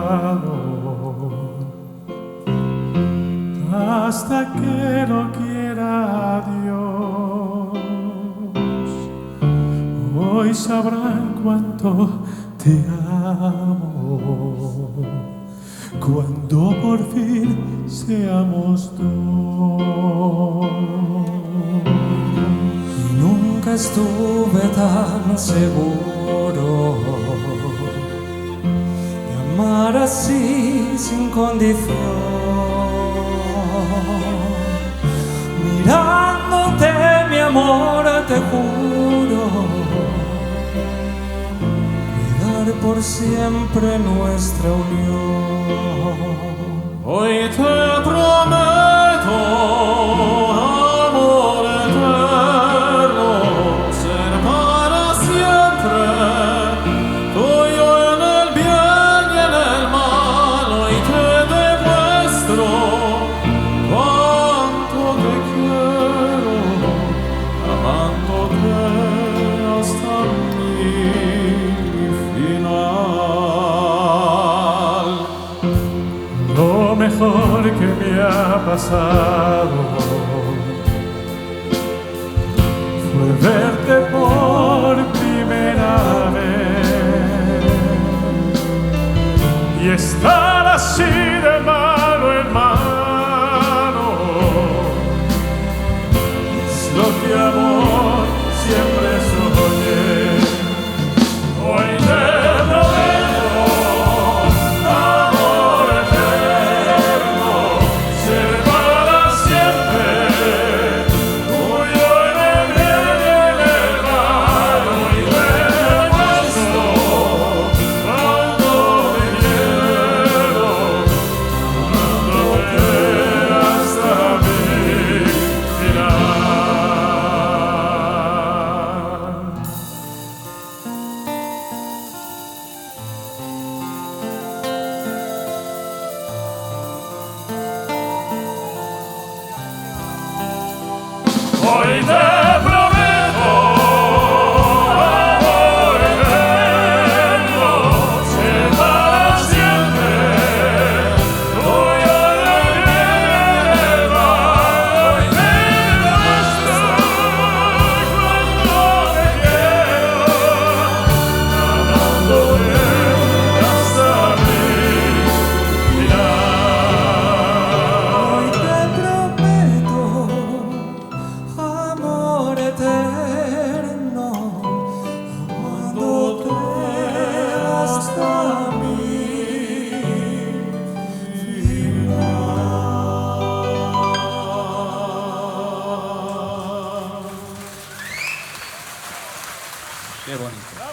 pasado hasta que lo quiera Dios. Hoy sabrán cuánto te amo cuando por fin seamos dos. Nunca estuve tan seguro de amar así sin condición. Mirándote, mi amor, te juro cuidar por siempre nuestra unión. Hoy te prometo, amor eterno, ser para siempre tuyo en el bien y en el mal. Hoy te demuestro cuánto te quiero, amándote hasta mi final. Lo mejor que me ha pasado fue verte por primera vez y estar así de mano en mano. Es lo que amor siempre soñé. Hoy te prometo, amor eterno, ser para siempre tuyo en el bien y en el mal. Hoy te demuestro cuánto te quiero, amándote hasta mi final. Hoy te prometo, amor eterno, ser para siempre tuyo en el bien y en el mal. Hoy te demuestro cuánto te quiero, amándote hasta mi final. Hoy te prometo, amor eterno, amándote hasta mi final. Qué bonito.